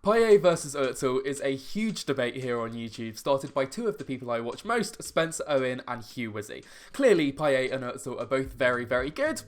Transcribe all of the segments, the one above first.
Payet versus Özil is a huge debate here on YouTube, started by two of the people I watch most, Spencer Owen and Hugh Wizzy. Clearly, Payet and Özil are both very, very good,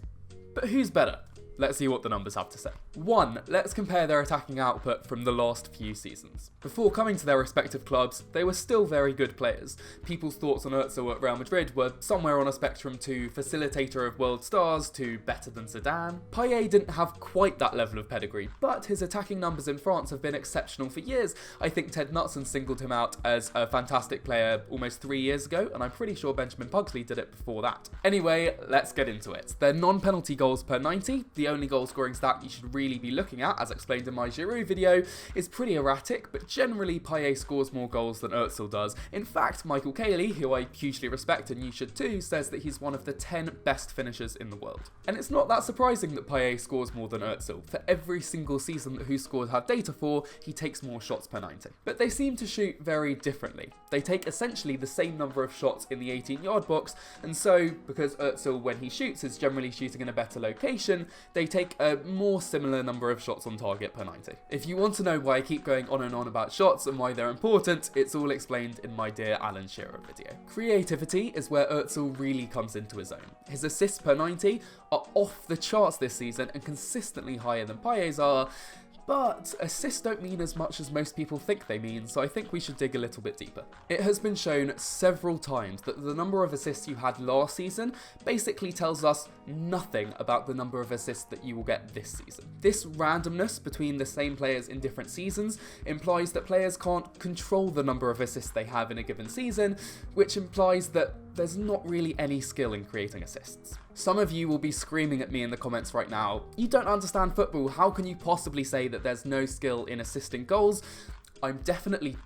but who's better? Let's see what the numbers have to say. 1. Let's compare their attacking output from the last few seasons. Before coming to their respective clubs, they were still very good players. People's thoughts on Özil at Real Madrid were somewhere on a spectrum to facilitator of world stars to better than Zidane. Payet didn't have quite that level of pedigree, but his attacking numbers in France have been exceptional for years. I think Ted Knutson singled him out as a fantastic player almost 3 years ago, and I'm pretty sure Benjamin Pugsley did it before that. Anyway, let's get into it. Their non-penalty goals per 90, the only goal scoring stat you should really be looking at, as explained in my Giroud video, is pretty erratic, but generally Payet scores more goals than Özil does. In fact, Michael Cayley, who I hugely respect and you should too, says that he's one of the 10 best finishers in the world. And it's not that surprising that Payet scores more than Özil. For every single season that Who Scored had data for, he takes more shots per 90. But they seem to shoot very differently. They take essentially the same number of shots in the 18-yard box, and so, because Özil when he shoots is generally shooting in a better location, they take a more similar number of shots on target per 90. If you want to know why I keep going on and on about shots and why they're important, it's all explained in my Dear Alan Shearer video. Creativity is where Özil really comes into his own. His assists per 90 are off the charts this season and consistently higher than Payet's are, but assists don't mean as much as most people think they mean, so I think we should dig a little bit deeper. It has been shown several times that the number of assists you had last season basically tells us nothing about the number of assists that you will get this season. This randomness between the same players in different seasons implies that players can't control the number of assists they have in a given season, which implies that there's not really any skill in creating assists. Some of you will be screaming at me in the comments right now, "You don't understand football, how can you possibly say that there's no skill in assisting goals?" I'm definitely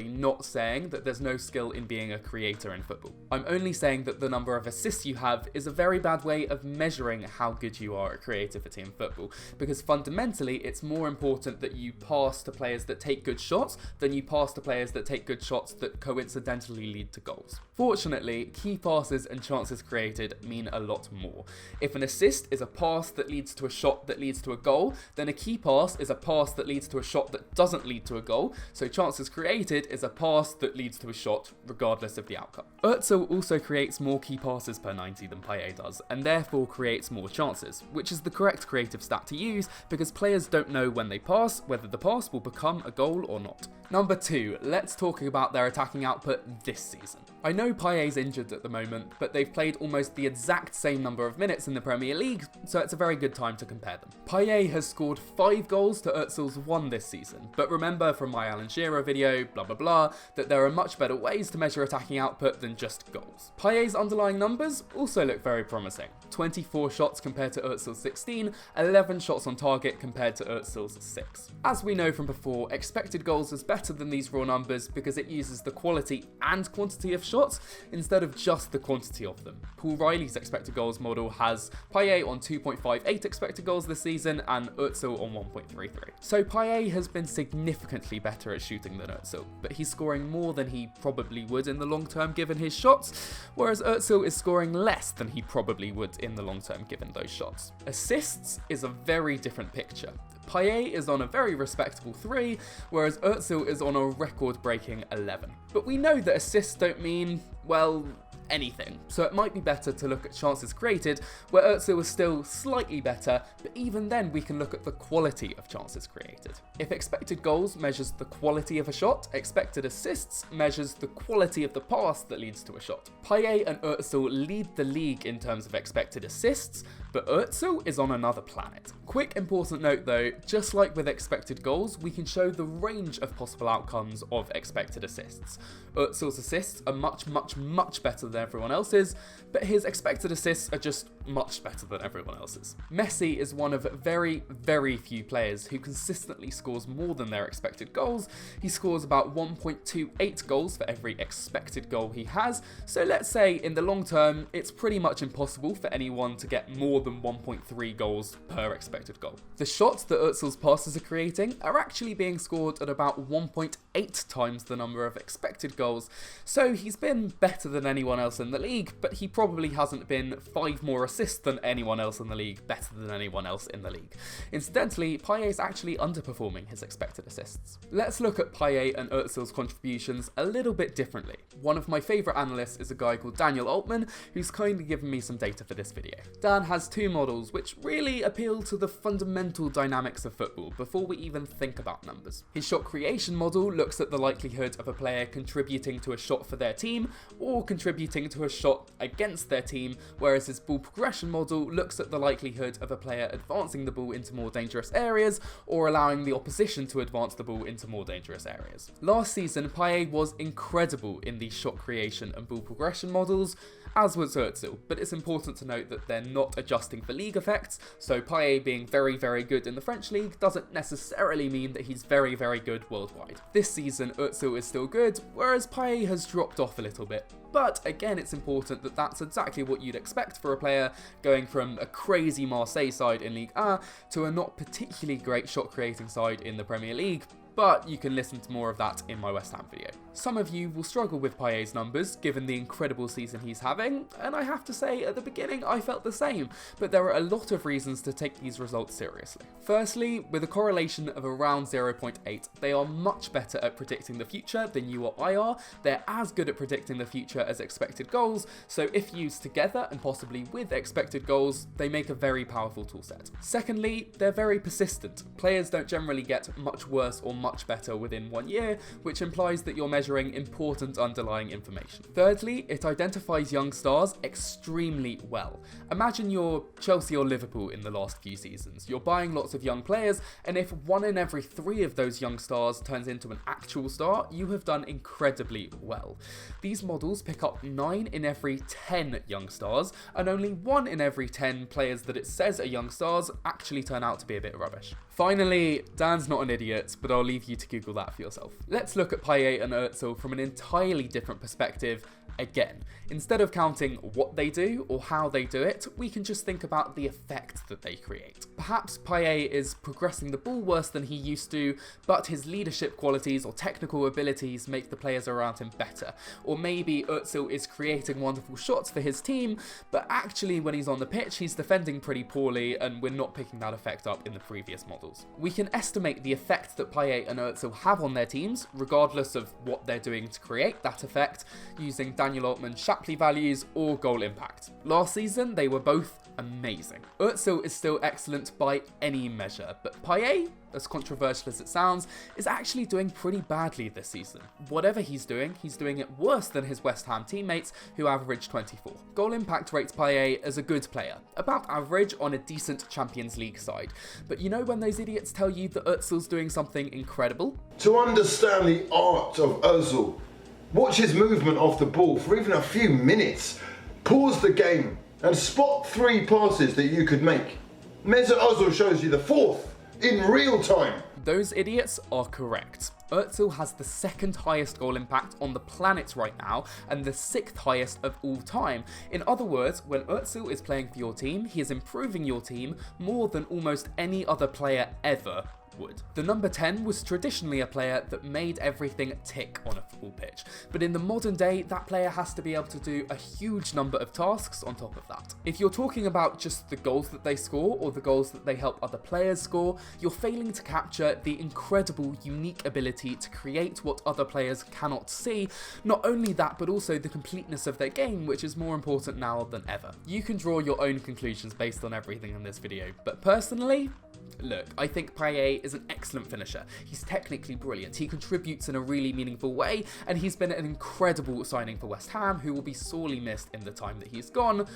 not saying that there's no skill in being a creator in football. I'm only saying that the number of assists you have is a very bad way of measuring how good you are at creativity in football, because fundamentally it's more important that you pass to players that take good shots than you pass to players that take good shots that coincidentally lead to goals. Fortunately, key passes and chances created mean a lot more. If an assist is a pass that leads to a shot that leads to a goal, then a key pass is a pass that leads to a shot that doesn't lead to a goal, so chances created is a pass that leads to a shot regardless of the outcome. Özil also creates more key passes per 90 than Payet does, and therefore creates more chances, which is the correct creative stat to use because players don't know when they pass whether the pass will become a goal or not. Number 2, let's talk about their attacking output this season. I know Payet's injured at the moment, but they've played almost the exact same number of minutes in the Premier League, so it's a very good time to compare them. Payet has scored 5 goals to Özil's 1 this season, but remember from my Alan Shearer video, blah blah blah, that there are much better ways to measure attacking output than just goals. Payet's underlying numbers also look very promising. 24 shots compared to Özil's 16, 11 shots on target compared to Özil's 6. As we know from before, expected goals is better than these raw numbers because it uses the quality and quantity of shots instead of just the quantity of them. Paul Riley's expected goals model has Payet on 2.58 expected goals this season and Özil on 1.33. So Payet has been significantly better at shooting than Özil, but he's scoring more than he probably would in the long term given his shots, whereas Özil is scoring less than he probably would in the long term given those shots. Assists is a very different picture. Payet is on a very respectable 3, whereas Özil is on a record-breaking 11. But we know that assists don't mean, well, anything, so it might be better to look at chances created, where Özil is still slightly better, but even then we can look at the quality of chances created. If expected goals measures the quality of a shot, expected assists measures the quality of the pass that leads to a shot. Payet and Özil lead the league in terms of expected assists, but Özil is on another planet. Quick important note though, just like with expected goals, we can show the range of possible outcomes of expected assists. Özil's assists are much better than everyone else's, but his expected assists are just much better than everyone else's. Messi is one of very few players who consistently scores more than their expected goals. He scores about 1.28 goals for every expected goal he has, so let's say in the long term, it's pretty much impossible for anyone to get more than 1.3 goals per expected goal. The shots that Özil's passes are creating are actually being scored at about 1.8 times the number of expected goals, so he's been better than anyone else in the league, but he probably hasn't been 5 more assists than anyone else in the league, better than anyone else in the league. Incidentally, Payet is actually underperforming his expected assists. Let's look at Payet and Özil's contributions a little bit differently. One of my favourite analysts is a guy called Daniel Altman, who's kindly given me some data for this video. Dan has two models which really appeal to the fundamental dynamics of football before we even think about numbers. His shot creation model looks at the likelihood of a player contributing to a shot for their team or contributing to a shot against their team, whereas his ball progression model looks at the likelihood of a player advancing the ball into more dangerous areas or allowing the opposition to advance the ball into more dangerous areas. Last season, Payet was incredible in the shot creation and ball progression models, as was Özil, but it's important to note that they're not adjusting for league effects, so Payet being very, very good in the French league doesn't necessarily mean that he's very, very good worldwide. This season, Özil is still good, whereas Payet has dropped off a little bit. But again, it's important that that's exactly what you'd expect for a player going from a crazy Marseille side in Ligue 1 to a not particularly great shot creating side in the Premier League. But you can listen to more of that in my West Ham video. Some of you will struggle with Payet's numbers given the incredible season he's having, and I have to say at the beginning I felt the same, but there are a lot of reasons to take these results seriously. Firstly, with a correlation of around 0.8, they are much better at predicting the future than you or I are. They're as good at predicting the future as expected goals, so if used together and possibly with expected goals, they make a very powerful toolset. Secondly, they're very persistent. Players don't generally get much worse or much better within 1 year, which implies that you're measuring important underlying information. Thirdly, it identifies young stars extremely well. Imagine you're Chelsea or Liverpool in the last few seasons. You're buying lots of young players, and if 1 in every 3 of those young stars turns into an actual star, you have done incredibly well. These models pick up 9 in every 10 young stars, and only 1 in every 10 players that it says are young stars actually turn out to be a bit rubbish. Finally, Dan's not an idiot, but I'll leave you to Google that for yourself. Let's look at Payet and Özil from an entirely different perspective again. Instead of counting what they do or how they do it, we can just think about the effect that they create. Perhaps Payet is progressing the ball worse than he used to, but his leadership qualities or technical abilities make the players around him better. Or maybe Özil is creating wonderful shots for his team, but actually when he's on the pitch, he's defending pretty poorly, and we're not picking that effect up in the previous models. We can estimate the effect that Payet and Özil have on their teams, regardless of what they're doing to create that effect, using Daniel Altman's Shapley values or goal impact. Last season, they were both amazing. Özil is still excellent by any measure, but Payet, as controversial as it sounds, is actually doing pretty badly this season. Whatever he's doing it worse than his West Ham teammates, who averaged 24. Goal impact rates Payet as a good player, about average on a decent Champions League side. But you know when those idiots tell you that Özil's doing something incredible? To understand the art of Özil, watch his movement off the ball for even a few minutes, pause the game and spot 3 passes that you could make. Mesut Özil shows you the 4th in real time. Those idiots are correct. Özil has the 2nd highest goal impact on the planet right now and the 6th highest of all time. In other words, when Özil is playing for your team, he is improving your team more than almost any other player ever would. The number 10 was traditionally a player that made everything tick on a football pitch, but in the modern day, that player has to be able to do a huge number of tasks on top of that. If you're talking about just the goals that they score or the goals that they help other players score, you're failing to capture the incredible, unique ability to create what other players cannot see. Not only that, but also the completeness of their game, which is more important now than ever. You can draw your own conclusions based on everything in this video, but personally, look, I think Payet is an excellent finisher. He's technically brilliant, he contributes in a really meaningful way, and he's been an incredible signing for West Ham, who will be sorely missed in the time that he's gone.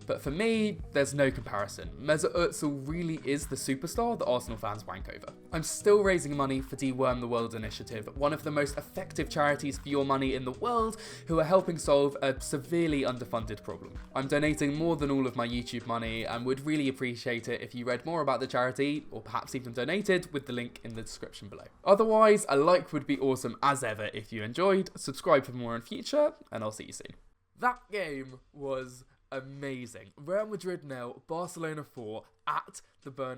But for me, there's no comparison. Mesut Özil really is the superstar that Arsenal fans wank over. I'm still raising money for Deworm the World Initiative, one of the most effective charities for your money in the world, who are helping solve a severely underfunded problem. I'm donating more than all of my YouTube money and would really appreciate it if you read more about the charity, or perhaps even donated, with the link in the description below. Otherwise, a like would be awesome as ever if you enjoyed. Subscribe for more in future, and I'll see you soon. That game was amazing. Real Madrid 0, Barcelona 4 at the Bernabeu.